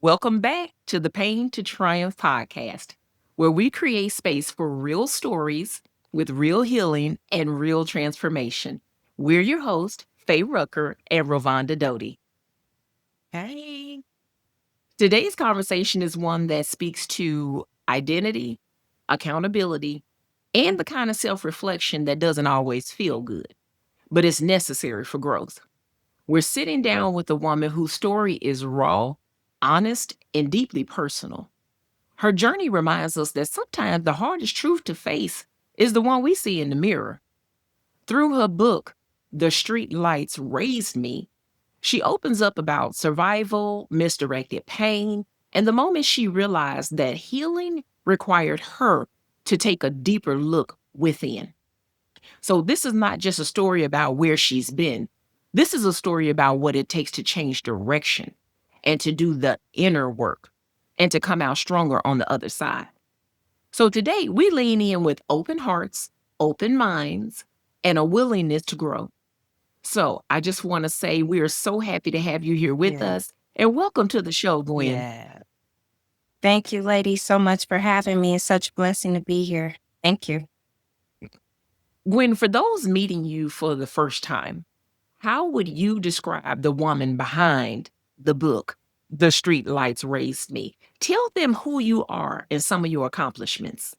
Welcome back to the Pain to Triumph podcast, where we create space for real stories with real healing and real transformation. We're your hosts, Faye Rucker and Rovonda Doty. Hey. Today's conversation is one that speaks to identity, accountability, and the kind of self reflection that doesn't always feel good, but it's necessary for growth. We're sitting down with a woman whose story is raw, honest, and deeply personal. Her journey reminds us that sometimes the hardest truth to face is the one we see in the mirror. Through her book, The Street Lights Raised Me, she opens up about survival, misdirected pain, and the moment she realized that healing required her to take a deeper look within. So, this is not just a story about where she's been. This is a story about what it takes to change direction and to do the inner work and to come out stronger on the other side. So, today we lean in with open hearts, open minds, and a willingness to grow. So, I just want to say we are so happy to have you here with Yeah. us and welcome to the show, Gwen. Yeah. Thank you, ladies, so much for having me. It's such a blessing to be here. Thank you. Gwen, for those meeting you for the first time, how would you describe the woman behind the book, The Street Lights Raised Me? Tell them who you are and some of your accomplishments.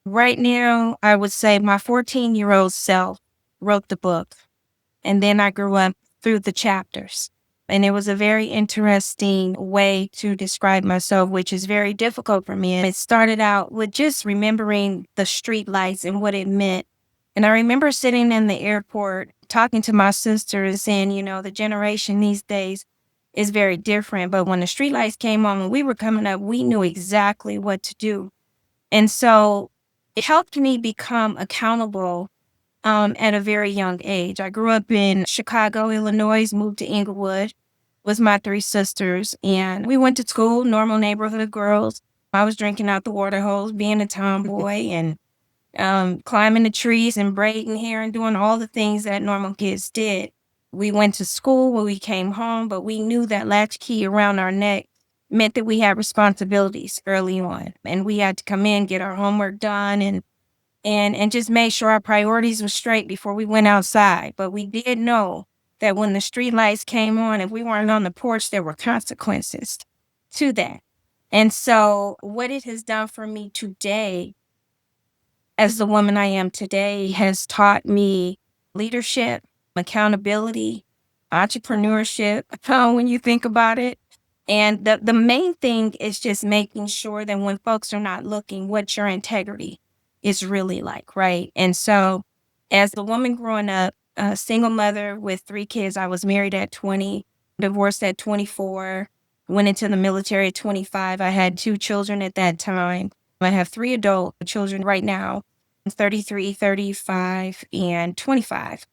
Right now, I would say my 14-year-old self wrote the book, and then I grew up through the chapters. And it was a very interesting way to describe myself, which is very difficult for me. And it started out with just remembering the street lights and what it meant. And I remember sitting in the airport talking to my sister and saying, the generation these days is very different. But when the street lights came on, when we were coming up, we knew exactly what to do. And so it helped me become accountable at a very young age. I grew up in Chicago, Illinois, moved to Inglewood with my three sisters, and we went to school, normal neighborhood girls. I was drinking out the water hose, being a tomboy, and climbing the trees and braiding hair and doing all the things that normal kids did. We went to school when we came home, but we knew that latchkey around our neck meant that we had responsibilities early on, and we had to come in, get our homework done, and just made sure our priorities were straight before we went outside. But we did know that when the street lights came on, if we weren't on the porch, there were consequences to that. And so what it has done for me today, as the woman I am today, has taught me leadership, accountability, entrepreneurship, when you think about it. And the main thing is just making sure that when folks are not looking, what your integrity is really like, right? And so as a woman growing up, a single mother with 3 kids, I was married at 20, divorced at 24, went into the military at 25. I had 2 children at that time. I have 3 adult children right now, 33, 35, and 25.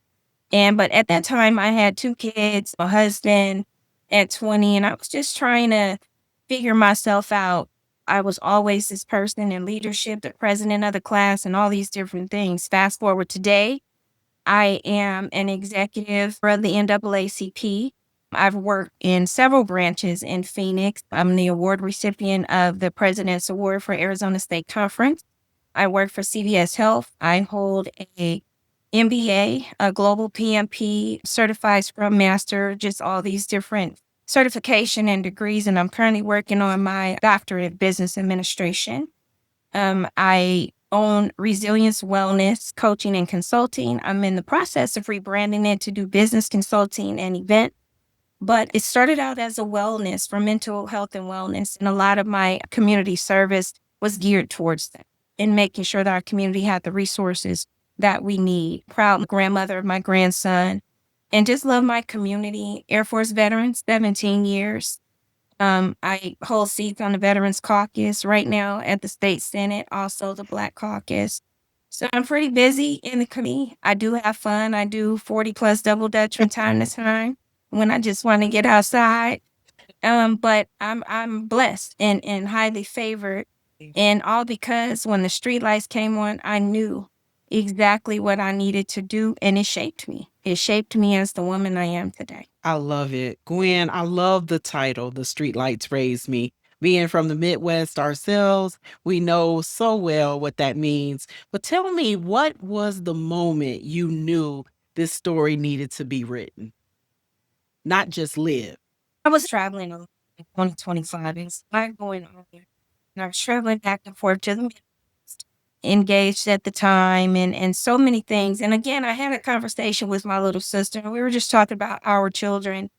But at that time, I had 2 kids, a husband at 20, and I was just trying to figure myself out. I was always this person in leadership, the president of the class, and all these different things. Fast forward today, I am an executive for the NAACP. I've worked in several branches in Phoenix. I'm the award recipient of the President's Award for Arizona State Conference. I work for CVS Health. I hold a MBA, a global PMP, certified Scrum Master, just all these different certification and degrees. And I'm currently working on my doctorate of business administration. I own Resilience Wellness Coaching and Consulting. I'm in the process of rebranding it to do business consulting and event. But it started out as a wellness for mental health and wellness. And a lot of my community service was geared towards that and making sure that our community had the resources that we need. Proud grandmother of my grandson, and just love my community. Air Force veteran, 17 years. I hold seats on the Veterans Caucus right now at the State Senate, also the Black Caucus. So I'm pretty busy in the community. I do have fun. I do 40 plus double dutch from time to time when I just want to get outside. But I'm blessed and highly favored. And all because when the street lights came on, I knew exactly what I needed to do, and it shaped me. It shaped me as the woman I am today. I love it. Gwen, I love the title, The Streetlights Raised Me. Being from the Midwest ourselves, we know so well what that means. But tell me, what was the moment you knew this story needed to be written, not just live? I was traveling a lot in 2025. It was a lot going on there. And I was traveling back and forth to the Midwest, engaged at the time and so many things. And again, I had a conversation with my little sister, and we were just talking about our children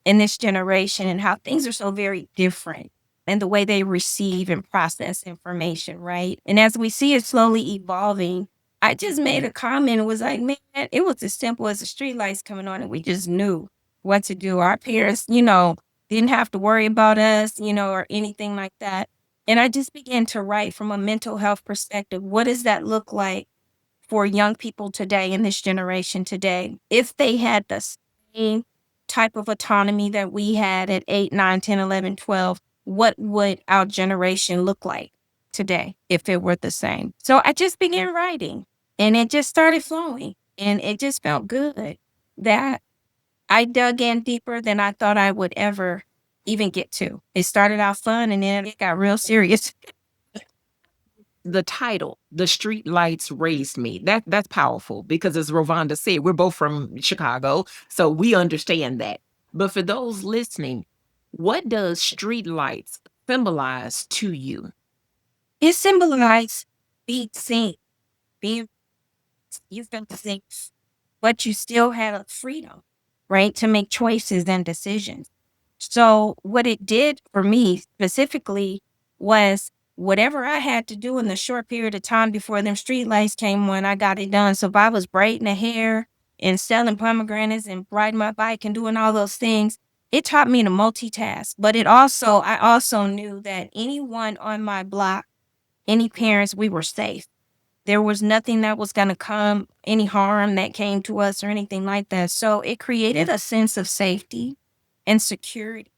in this generation and how things are so very different and the way they receive and process information, right? And as we see it slowly evolving, I just made a comment and was like, man, it was as simple as the street lights coming on and we just knew what to do. Our parents, didn't have to worry about us, or anything like that. And I just began to write from a mental health perspective. What does that look like for young people today in this generation today? If they had the same type of autonomy that we had at 8, 9, 10, 11, 12, what would our generation look like today if it were the same? So I just began writing and it just started flowing and it just felt good that I dug in deeper than I thought I would ever even get to. It started out fun and then it got real serious. The title, "The Street Lights Raised Me," that's powerful because as Rovonda said, we're both from Chicago, so we understand that. But for those listening, what does street lights symbolize to you? It symbolized being seen, being you felt the things, but you still had a freedom, right, to make choices and decisions. So what it did for me specifically was whatever I had to do in the short period of time before them street lights came on, I got it done. So if I was braiding the hair and selling pomegranates and riding my bike and doing all those things, it taught me to multitask. But I also knew that anyone on my block, any parents, we were safe. There was nothing that was going to come, any harm that came to us or anything like that. So it created a sense of safety and security.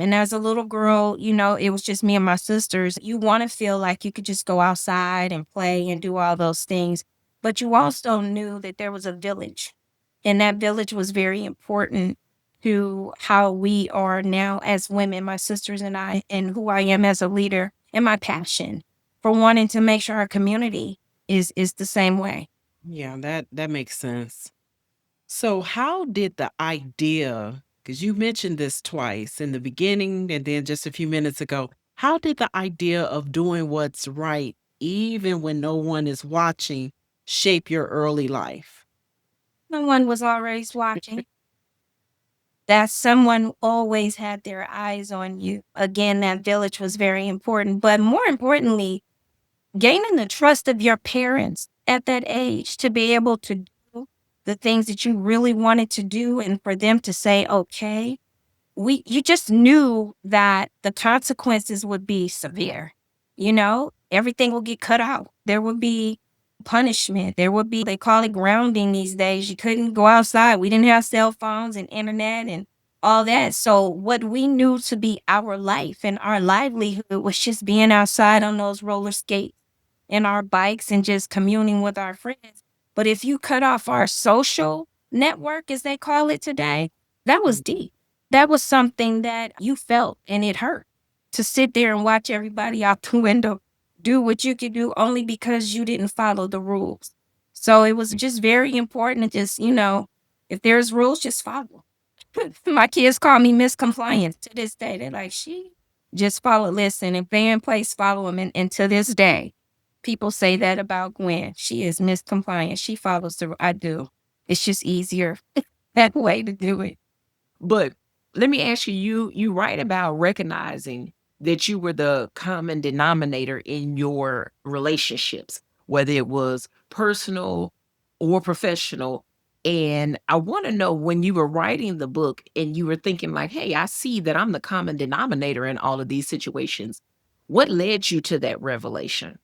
And as a little girl, it was just me and my sisters. You want to feel like you could just go outside and play and do all those things. But you also knew that there was a village. And that village was very important to how we are now as women, my sisters and I, and who I am as a leader and my passion for wanting to make sure our community is the same way. Yeah, that makes sense. So, how did the idea, because you mentioned this twice in the beginning and then just a few minutes ago, how did the idea of doing what's right, even when no one is watching, shape your early life? No one was always watching. That someone always had their eyes on you. Again, that village was very important. But more importantly, gaining the trust of your parents at that age to be able to do the things that you really wanted to do and for them to say, okay, you just knew that the consequences would be severe. Everything will get cut out. There would be punishment. There would be, they call it grounding these days. You couldn't go outside. We didn't have cell phones and internet and all that. So what we knew to be our life and our livelihood was just being outside on those roller skates and our bikes and just communing with our friends. But if you cut off our social network, as they call it today, that was deep. That was something that you felt and it hurt to sit there and watch everybody out the window do what you could do only because you didn't follow the rules. So it was just very important to just, if there's rules, just follow. My kids call me Miss Compliance to this day. They're like, she just follow, listen, if they in place, follow them. And to this day, people say that about Gwen. She is Miss Compliance. She follows I do. It's just easier that way to do it. But let me ask you, you write about recognizing that you were the common denominator in your relationships, whether it was personal or professional. And I want to know when you were writing the book and you were thinking like, hey, I see that I'm the common denominator in all of these situations. What led you to that revelation?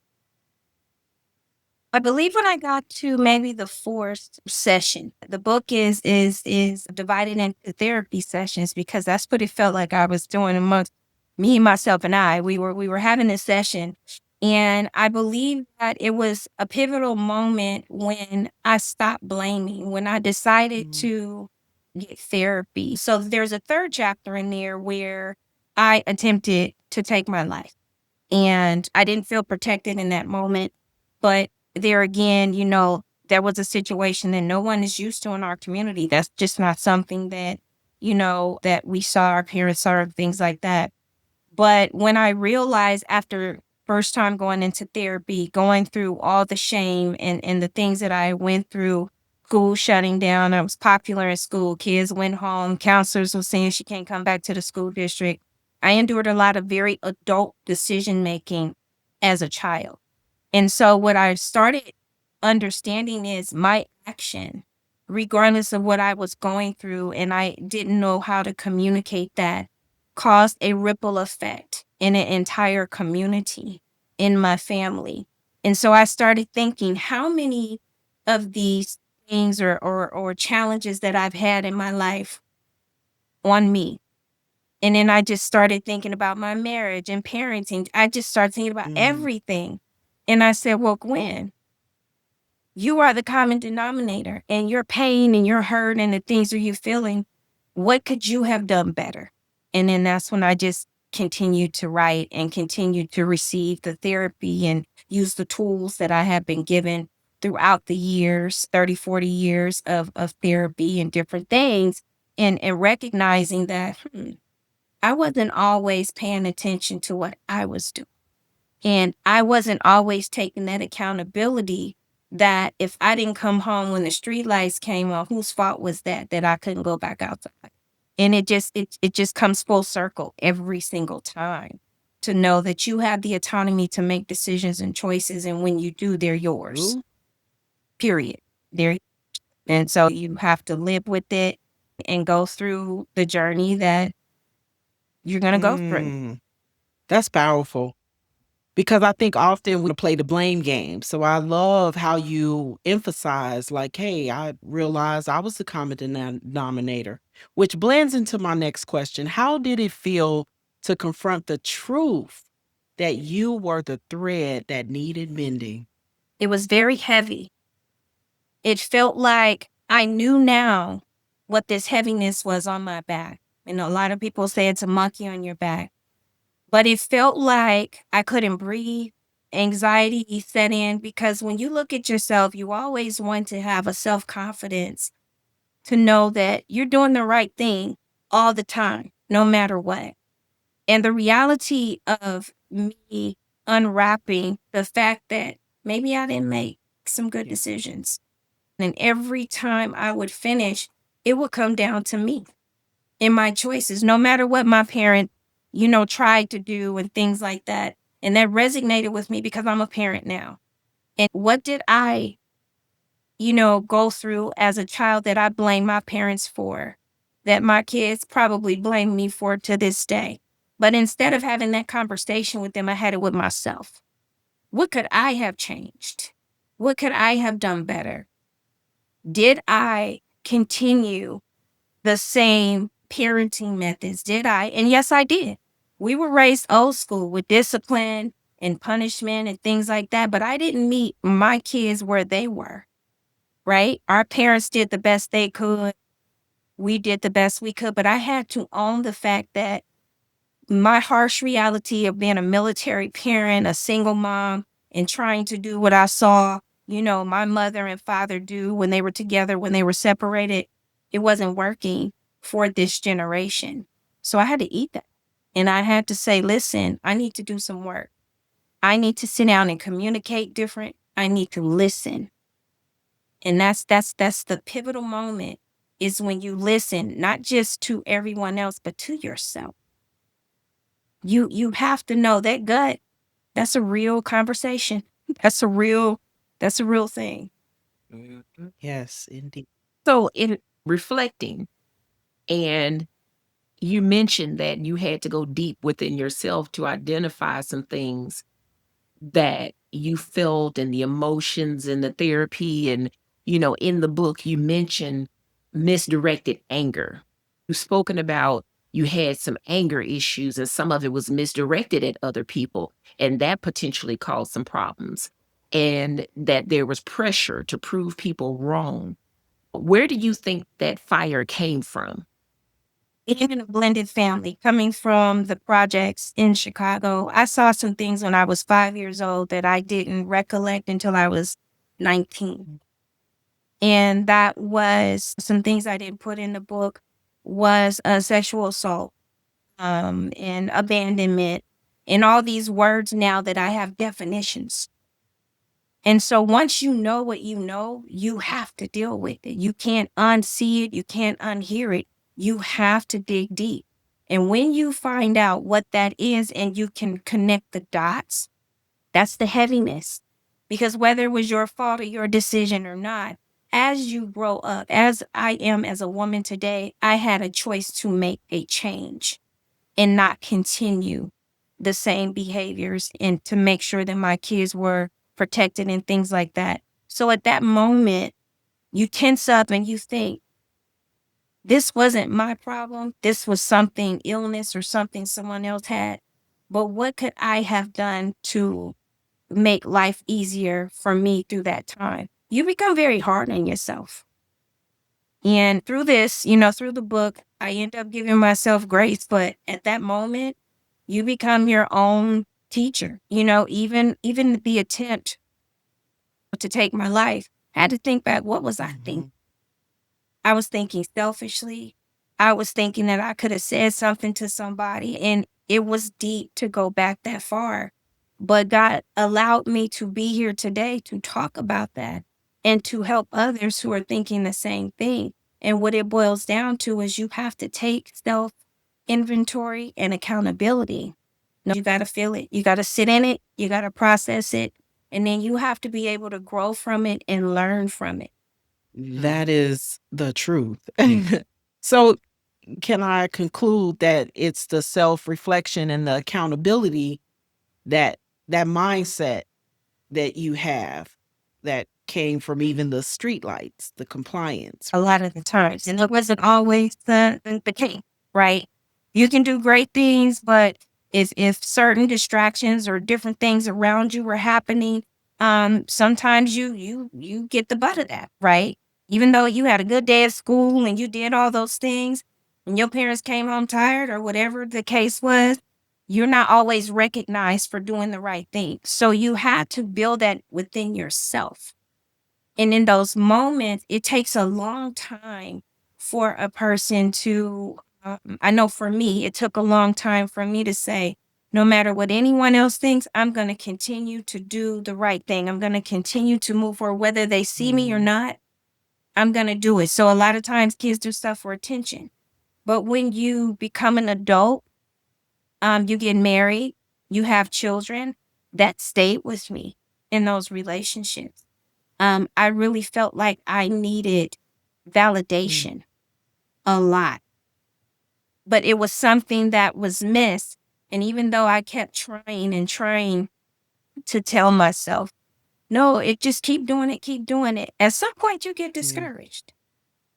I believe when I got to maybe the fourth session, the book is divided into therapy sessions because that's what it felt like I was doing amongst me, myself, and I. We were having this session, And I believe that it was a pivotal moment when I stopped blaming, when I decided Mm. to get therapy. So there's a third chapter in there where I attempted to take my life. And I didn't feel protected in that moment. But there again, there was a situation that no one is used to in our community. That's just not something that, that we saw our parents saw, or things like that. But when I realized after first time going into therapy, going through all the shame and the things that I went through, school shutting down, I was popular in school, kids went home, counselors were saying she can't come back to the school district. I endured a lot of very adult decision making as a child. And so what I started understanding is my action, regardless of what I was going through, and I didn't know how to communicate that, caused a ripple effect in an entire community, in my family. And so I started thinking, how many of these things or challenges that I've had in my life on me? And then I just started thinking about my marriage and parenting. I just started thinking about Mm. everything. And I said, well, Gwen, you are the common denominator, and your pain and your hurt and the things that you're feeling. What could you have done better? And then that's when I just continued to write and continued to receive the therapy and use the tools that I have been given throughout the years, 30, 40 years of therapy and different things, and recognizing that I wasn't always paying attention to what I was doing. And I wasn't always taking that accountability that if I didn't come home when the street lights came on, whose fault was that I couldn't go back outside? And it just comes full circle every single time to know that you have the autonomy to make decisions and choices. And when you do, they're yours, Ooh. period. And so you have to live with it and go through the journey that you're going to go through. Mm. That's powerful. Because I think often we play the blame game. So I love how you emphasize, like, hey, I realized I was the common denominator, which blends into my next question. How did it feel to confront the truth that you were the thread that needed mending? It was very heavy. It felt like I knew now what this heaviness was on my back. A lot of people say it's a monkey on your back, but it felt like I couldn't breathe. Anxiety set in because when you look at yourself, you always want to have a self confidence to know that you're doing the right thing all the time, no matter what. And the reality of me unwrapping the fact that maybe I didn't make some good Yeah. decisions. And every time I would finish, it would come down to me and my choices, no matter what my parent, tried to do and things like that. And that resonated with me because I'm a parent now. And what did I, go through as a child that I blame my parents for, that my kids probably blame me for to this day? But instead of having that conversation with them, I had it with myself. What could I have changed? What could I have done better? Did I continue the same parenting methods? Did I? And yes, I did. We were raised old school with discipline and punishment and things like that, but I didn't meet my kids where they were, right? Our parents did the best they could. We did the best we could, but I had to own the fact that my harsh reality of being a military parent, a single mom, and trying to do what I saw, my mother and father do when they were together, when they were separated, it wasn't working for this generation. So I had to eat that. And I had to say, listen, I need to do some work. I need to sit down and communicate different. I need to listen. And that's the pivotal moment is when you listen, not just to everyone else, but to yourself. You have to know that gut, that's a real conversation. That's a real thing. Mhm. Yes, indeed. So, in reflecting, and you mentioned that you had to go deep within yourself to identify some things that you felt and the emotions and the therapy. And, in the book, you mentioned misdirected anger. You've spoken about you had some anger issues, and some of it was misdirected at other people, and that potentially caused some problems, and that there was pressure to prove people wrong. Where do you think that fire came from? Being in a blended family, coming from the projects in Chicago, I saw some things when I was 5 years old that I didn't recollect until I was 19. And that was some things I didn't put in the book was sexual assault, and abandonment, and all these words now that I have definitions. And so once you know what you have to deal with it. You can't unsee it. You can't unhear it. You have to dig deep. And when you find out what that is and you can connect the dots, that's the heaviness. Because whether it was your fault or your decision or not, as you grow up, as I am as a woman today, I had a choice to make a change and not continue the same behaviors and to make sure that my kids were protected and things like that. So at that moment, you tense up and you think, this wasn't my problem. This was something, illness or something someone else had. But what could I have done to make life easier for me through that time? You become very hard on yourself. And through this, through the book, I end up giving myself grace. But at that moment, you become your own teacher. Even the attempt to take my life, I had to think back, what was I thinking? I was thinking selfishly. I was thinking that I could have said something to somebody, and it was deep to go back that far. But God allowed me to be here today to talk about that and to help others who are thinking the same thing. And what it boils down to is you have to take self inventory and accountability. You got to feel it. You got to sit in it. You got to process it. And then you have to be able to grow from it and learn from it. That is the truth. So, can I conclude that it's the self-reflection and the accountability that that mindset that you have that came from even the streetlights, the compliance? A lot of the times. And it wasn't always the case, right? You can do great things, but if certain distractions or different things around you were happening, sometimes you get the butt of that, right? Even though you had a good day at school and you did all those things and your parents came home tired or whatever the case was, you're not always recognized for doing the right thing. So you had to build that within yourself. And in those moments, it takes a long time for a person to, I know for me, it took a long time for me to say, no matter what anyone else thinks, I'm going to continue to do the right thing. I'm going to continue to move forward, whether they see me or not, I'm going to do it. So a lot of times kids do stuff for attention. But when you become an adult, you get married, you have children, that stayed with me in those relationships. I really felt like I needed validation a lot, but it was something that was missed. And even though I kept trying and trying to tell myself, no, it just keep doing it, keep doing it. At some point, you get discouraged.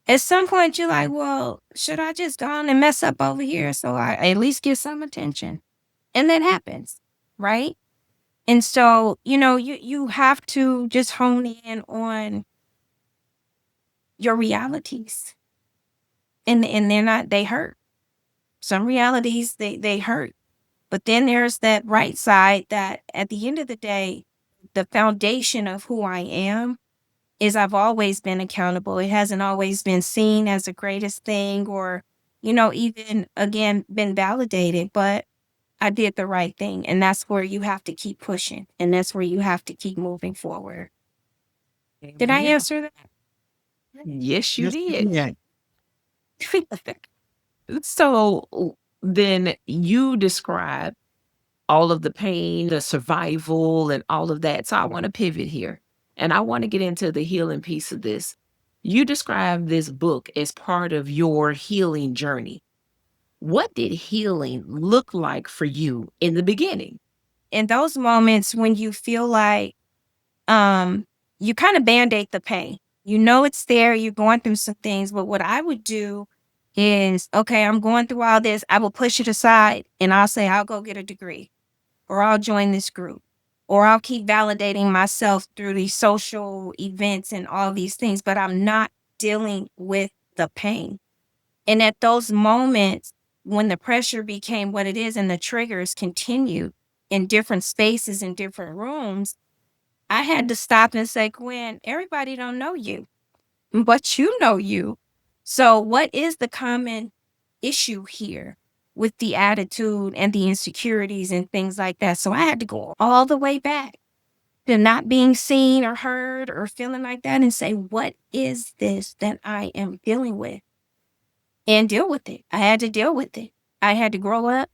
At some point, you're like, well, should I just go on and mess up over here so I at least get some attention? And that happens, right? And so, you have to just hone in on your realities. And they hurt. Some realities, they hurt. But then there's that right side that at the end of the day, the foundation of who I am is I've always been accountable. It hasn't always been seen as the greatest thing or, even again, been validated, but I did the right thing. And that's where you have to keep pushing. And that's where you have to keep moving forward. Did I answer that? Yes, you Yes, did. yeah. So then you describe all of the pain, the survival, and all of that. So I want to pivot here and I want to get into the healing piece of this. You describe this book as part of your healing journey. What did healing look like for you in the beginning? In those moments when you feel like you kind of band-aid the pain. You know it's there, you're going through some things, but what I would do is, okay, I'm going through all this. I will push it aside and I'll say, I'll go get a degree, or I'll join this group, or I'll keep validating myself through these social events and all these things, but I'm not dealing with the pain. And at those moments, when the pressure became what it is and the triggers continued in different spaces, in different rooms, I had to stop and say, Gwen, everybody don't know you, but you know you. So what is the common issue here with the attitude and the insecurities and things like that? So I had to go all the way back to not being seen or heard or feeling like that and say, what is this that I am dealing with? And deal with it. I had to deal with it. I had to grow up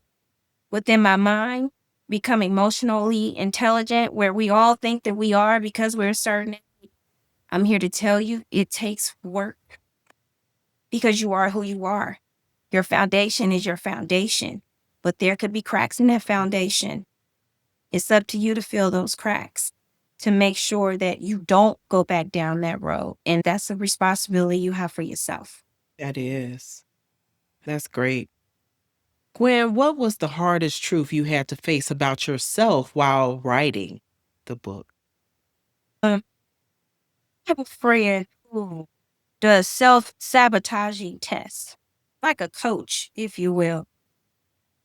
within my mind, become emotionally intelligent, where we all think that we are because we're a certain age. I'm here to tell you it takes work because you are who you are. Your foundation is your foundation, but there could be cracks in that foundation. It's up to you to fill those cracks to make sure that you don't go back down that road. And that's a responsibility you have for yourself. That is. That's great. Gwen, what was the hardest truth you had to face about yourself while writing the book? I have a friend who does self-sabotaging tests, like a coach, if you will.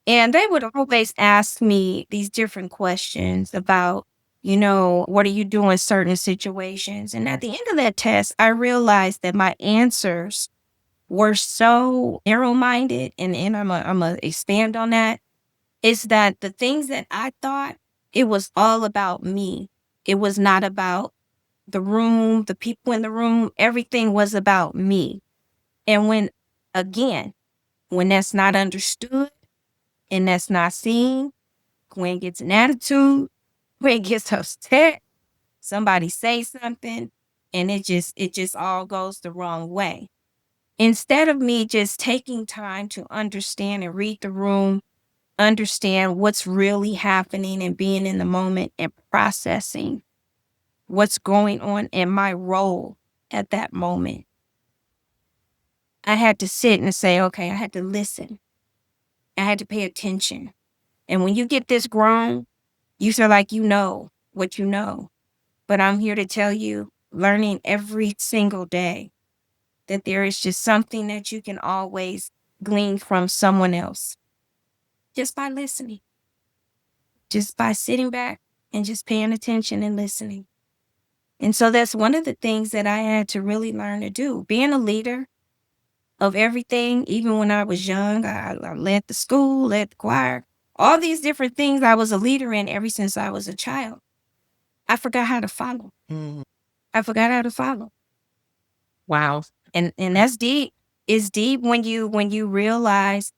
And they would always ask me these different questions about, what do you do in certain situations? And at the end of that test, I realized that my answers were so narrow-minded, and I'm a expand on that, is that the things that I thought, it was all about me. It was not about the room, the people in the room. Everything was about me. And again, when that's not understood and that's not seen, Gwen gets an attitude, Gwen gets upset, somebody says something, and it just all goes the wrong way. Instead of me just taking time to understand and read the room, understand what's really happening and being in the moment and processing what's going on in my role at that moment, I had to sit and say, okay, I had to listen. I had to pay attention. And when you get this grown, you feel like you know what you know. But I'm here to tell you, learning every single day, that there is just something that you can always glean from someone else just by listening, just by sitting back and just paying attention and listening. And so that's one of the things that I had to really learn to do. Being a leader of everything, even when I was young, I led the school, led the choir, all these different things I was a leader in ever since I was a child. I forgot how to follow. Mm. I forgot how to follow. Wow. And that's deep. It's deep when you realize,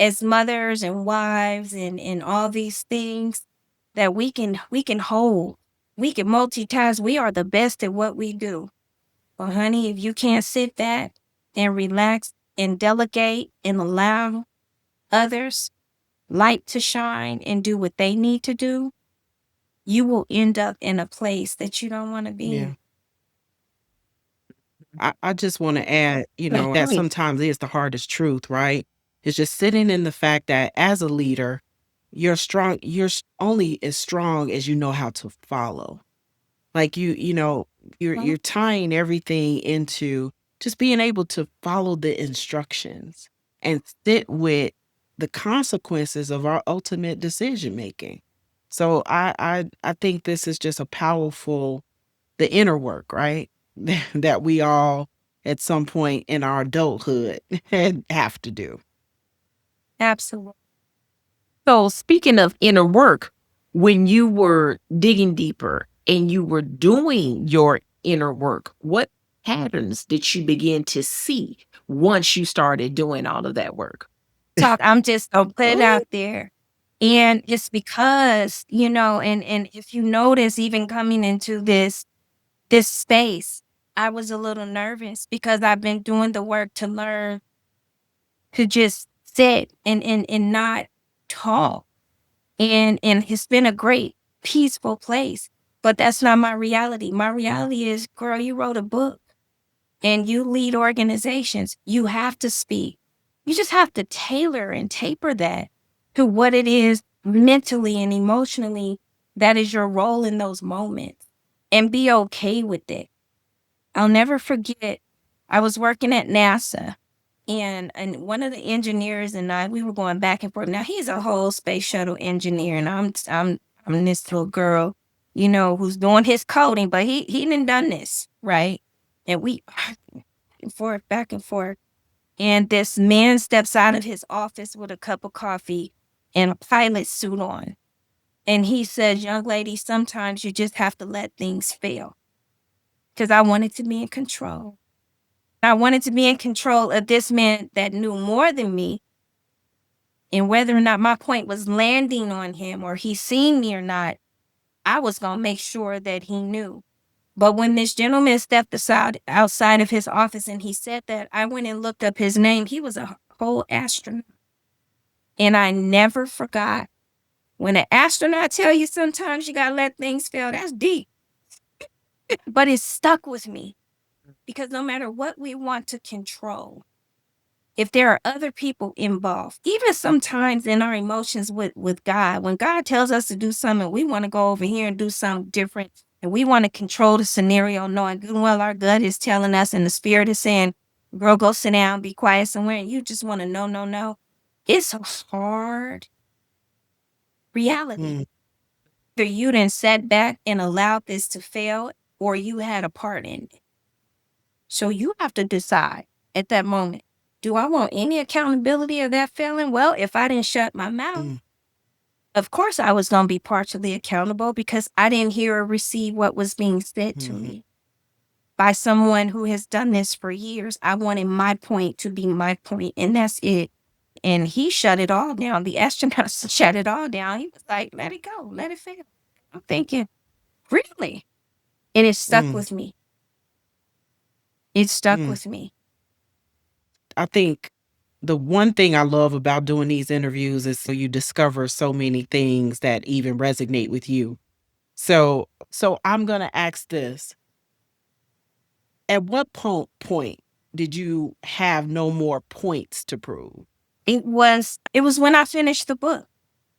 as mothers and wives and all these things, that we can hold, we can multitask. We are the best at what we do. But honey, if you can't sit back and relax and delegate and allow others light to shine and do what they need to do, you will end up in a place that you don't want to be Yeah. in. I just want to add, that Right. sometimes is the hardest truth, right? It's just sitting in the fact that as a leader, only as strong as you know how to follow. Like you're tying everything into just being able to follow the instructions and sit with the consequences of our ultimate decision making. So I think this is just a powerful, the inner work, right? That we all at some point in our adulthood have to do. Absolutely. So, speaking of inner work, when you were digging deeper and you were doing your inner work, what patterns did you begin to see once you started doing all of that work? I'm just gonna put it Oh, out there. And it's because, and if you notice, even coming into this space, I was a little nervous because I've been doing the work to learn to just sit and not talk. And it's been a great, peaceful place. But that's not my reality. My reality is, girl, you wrote a book. and you lead organizations, you have to speak. You just have to tailor and taper that to what it is mentally and emotionally that is your role in those moments, and be okay with it. I'll never forget, I was working at NASA, and one of the engineers and I, we were going back and forth. Now he's a whole space shuttle engineer, and I'm this little girl, who's doing his coding, but he done this, right? And we back and forth. And this man steps out of his office with a cup of coffee and a pilot suit on. And he says, "Young lady, sometimes you just have to let things fail." Because I wanted to be in control. I wanted to be in control of this man that knew more than me, and whether or not my point was landing on him or he seen me or not, I was going to make sure that he knew. But when this gentleman stepped outside of his office and he said that, I went and looked up his name. He was a whole astronaut. And I never forgot. When an astronaut tell you sometimes you got to let things fail, that's deep. But it stuck with me, because no matter what we want to control, if there are other people involved, even sometimes in our emotions with God, when God tells us to do something, we want to go over here and do something different, and we want to control the scenario, knowing good and well our gut is telling us and the spirit is saying, "Girl, go sit down, be quiet somewhere," and you just want to no, no, no. It's a hard reality. Either you done sat back and allowed this to fail, or you had a part in it. So you have to decide at that moment, do I want any accountability of that failing? Well, if I didn't shut my mouth, of course I was going to be partially accountable, because I didn't hear or receive what was being said to me by someone who has done this for years. I wanted my point to be my point, and that's it. And he shut it all down. The astronauts shut it all down. He was like, "Let it go, let it fail." I'm thinking, really? And it stuck with me. It stuck with me. I think the one thing I love about doing these interviews is so you discover so many things that even resonate with you. So I'm gonna ask this. At what point did you have no more points to prove? It was when I finished the book.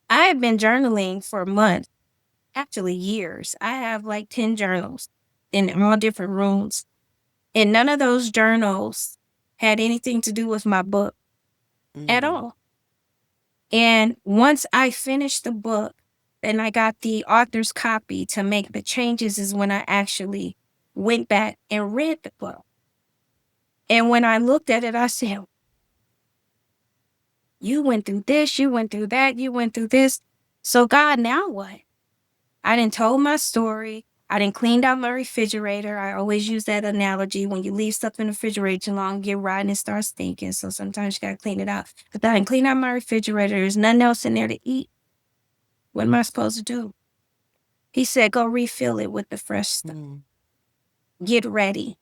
I had been journaling for months, actually years. I have like 10 journals in all different rooms. And none of those journals had anything to do with my book at all. And once I finished the book and I got the author's copy to make the changes, is when I actually went back and read the book. And when I looked at it, I said, "You went through this, you went through that, you went through this. So God, now what?" I done told my story. I done cleaned out my refrigerator. I always use that analogy. When you leave stuff in the refrigerator too long, get rotten and start stinking. So sometimes you gotta clean it out. But I done cleaned out my refrigerator. There's nothing else in there to eat. What am I supposed to do? He said, "Go refill it with the fresh stuff. Get ready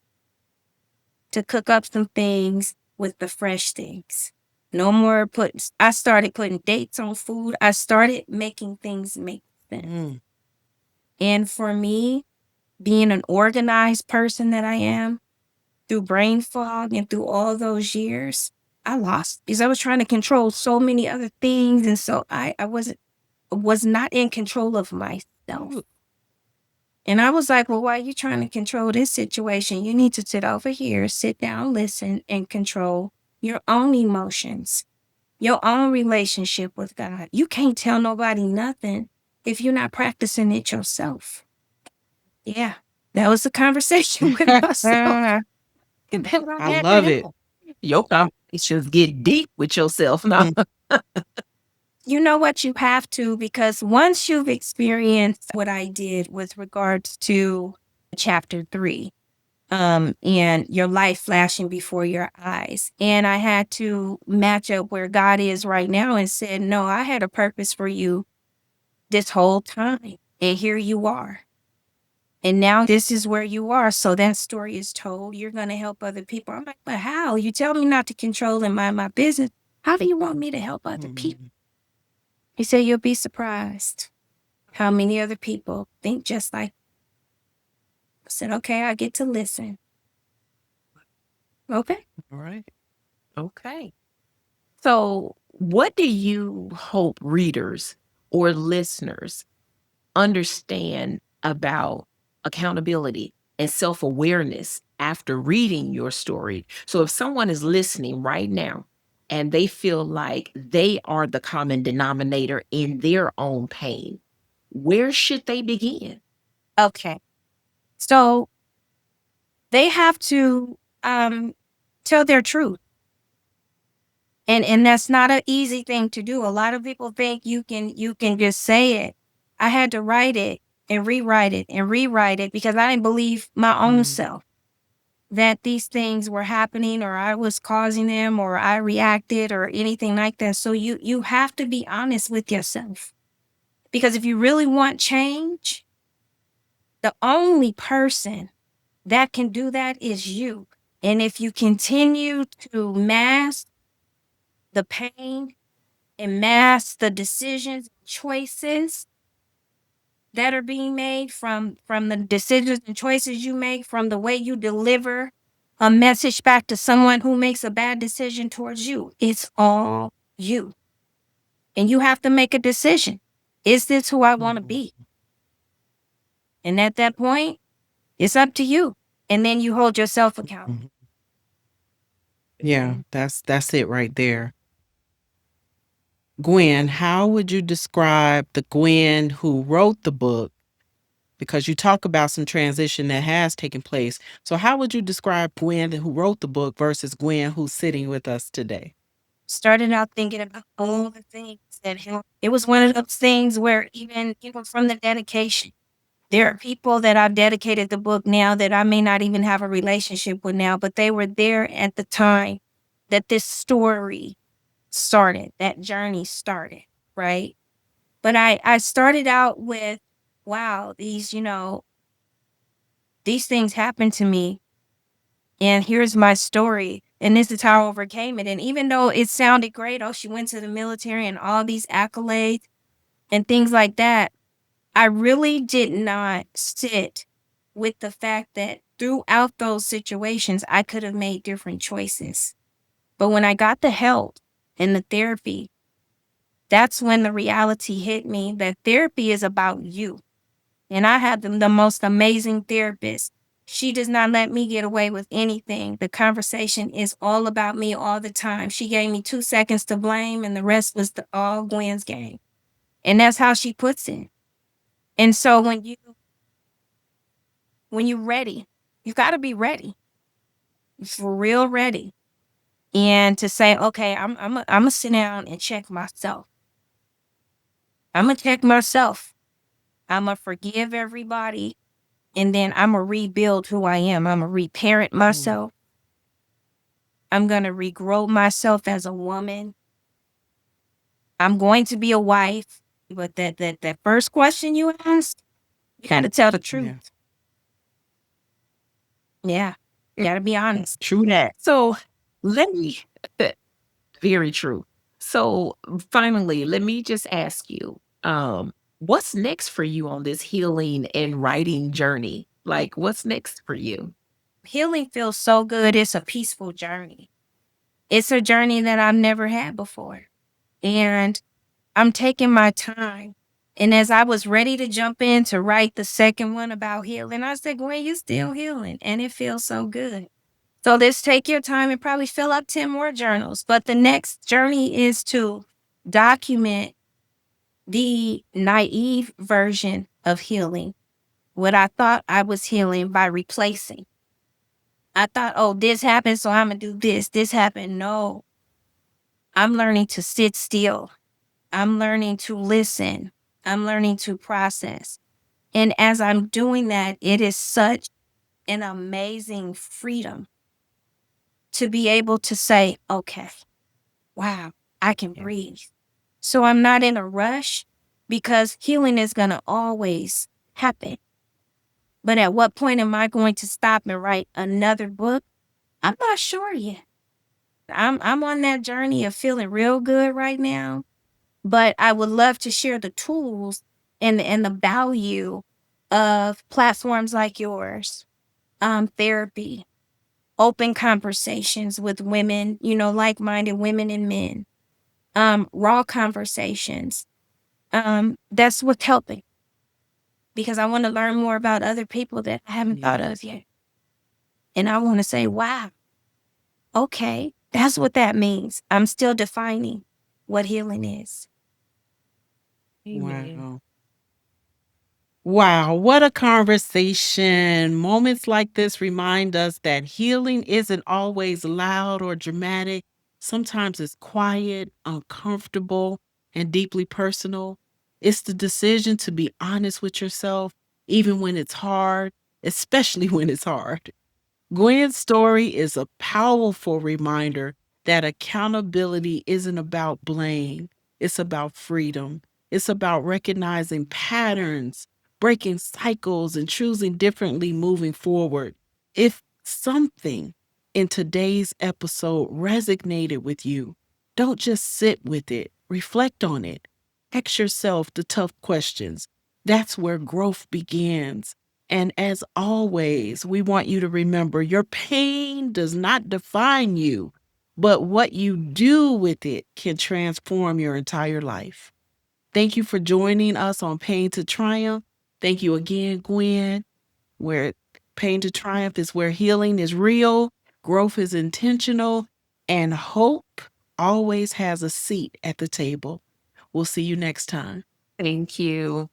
to cook up some things with the fresh things. No more I started putting dates on food. I started making things make sense." And for me, being an organized person that I am, through brain fog and through all those years, I lost, because I was trying to control so many other things. And so I was not in control of myself. And I was like, "Well, why are you trying to control this situation? You need to sit over here, sit down, listen, and control your own emotions, your own relationship with God. You can't tell nobody nothing if you're not practicing it yourself." Yeah, that was the conversation with myself. And that's what I had to love it. happen. Your conversations get deep with yourself now. You know what? You have to, because once you've experienced what I did with regards to chapter 3, and your life flashing before your eyes, and I had to match up where God is right now and said, "No, I had a purpose for you this whole time. And here you are. And now this is where you are. So that story is told. You're going to help other people." I'm like, "But how? You tell me not to control and mind my business. How do you want me to help other people?" He said, "You'll be surprised how many other people think just like." I said, "Okay, I get to listen." Okay. All right. Okay. So, what do you hope readers or listeners understand about accountability and self awareness after reading your story? So, if someone is listening right now and they feel like they are the common denominator in their own pain, where should they begin? Okay. So they have to tell their truth. And that's not an easy thing to do. A lot of people think you can just say it. I had to write it and rewrite it because I didn't believe my own Mm, self that these things were happening or I was causing them or I reacted or anything like that. So you have to be honest with yourself. Because if you really want change, the only person that can do that is you. And if you continue to mask the pain and mask the decisions, choices that are being made from the decisions and choices you make, from the way you deliver a message back to someone who makes a bad decision towards you, it's all you. And you have to make a decision. Is this who I want to mhm, be? And at that point, it's up to you. And then you hold yourself accountable. mhm. Yeah, that's it right there. Gwen, how would you describe the Gwen who wrote the book? Because you talk about some transition that has taken place. So how would you describe Gwen who wrote the book versus Gwen who's sitting with us today? Started out thinking about all the things that helped. It was one of those things where even from the dedication, there are people that I've dedicated the book now that I may not even have a relationship with now, but they were there at the time that this story started, that journey started, right? But I started out with, wow, these things happened to me. And here's my story. And this is how I overcame it. And even though it sounded great, oh, she went to the military and all these accolades and things like that, I really did not sit with the fact that throughout those situations, I could have made different choices. But when I got the help and the therapy, that's when the reality hit me that therapy is about you. And I had the most amazing therapist. She does not let me get away with anything. The conversation is all about me all the time. She gave me 2 seconds to blame, and the rest was all Gwen's game. And that's how she puts it. And so when you're ready, you got to be ready, for real ready, and to say, okay, I'm gonna sit down and check myself. I'm gonna check myself. I'm gonna forgive everybody, and then I'm gonna rebuild who I am. I'm gonna reparent Mm, myself. I'm going to regrow myself as a woman. I'm going to be a wife. But that first question you asked, you got to tell the yeah. truth. Yeah. You got to be honest. True that. So, let me, very true. So, finally, let me just ask you, what's next for you on this healing and writing journey? Like, what's next for you? Healing feels so good. It's a peaceful journey. It's a journey that I've never had before. And I'm taking my time. And as I was ready to jump in to write the second one about healing, I said, Gwen, you still healing. And it feels so good. So let's take your time and probably fill up 10 more journals. But the next journey is to document the naive version of healing, what I thought I was healing by replacing. I thought, oh, this happened, so I'm going to do this. This happened. No, I'm learning to sit still. I'm learning to listen. I'm learning to process. And as I'm doing that, it is such an amazing freedom to be able to say, okay, wow, I can Yeah. breathe. So I'm not in a rush because healing is going to always happen. But at what point am I going to stop and write another book? I'm not sure yet. I'm on that journey of feeling real good right now, but I would love to share the tools and the value of platforms like yours, therapy, open conversations with women, like-minded women and men, raw conversations. That's what's helping because I want to learn more about other people that I haven't thought of yet. And I want to say, wow, okay, that's what that means. I'm still defining what healing is. Amen. Wow. Wow, what a conversation. Moments like this remind us that healing isn't always loud or dramatic. Sometimes it's quiet, uncomfortable, and deeply personal. It's the decision to be honest with yourself, even when it's hard, especially when it's hard. Gwen's story is a powerful reminder that accountability isn't about blame, it's about freedom. It's about recognizing patterns, breaking cycles, and choosing differently moving forward. If something in today's episode resonated with you, don't just sit with it, reflect on it. Ask yourself the tough questions. That's where growth begins. And as always, we want you to remember your pain does not define you, but what you do with it can transform your entire life. Thank you for joining us on Pain to Triumph. Thank you again, Gwen, where Pain to Triumph is where healing is real, growth is intentional, and hope always has a seat at the table. We'll see you next time. Thank you.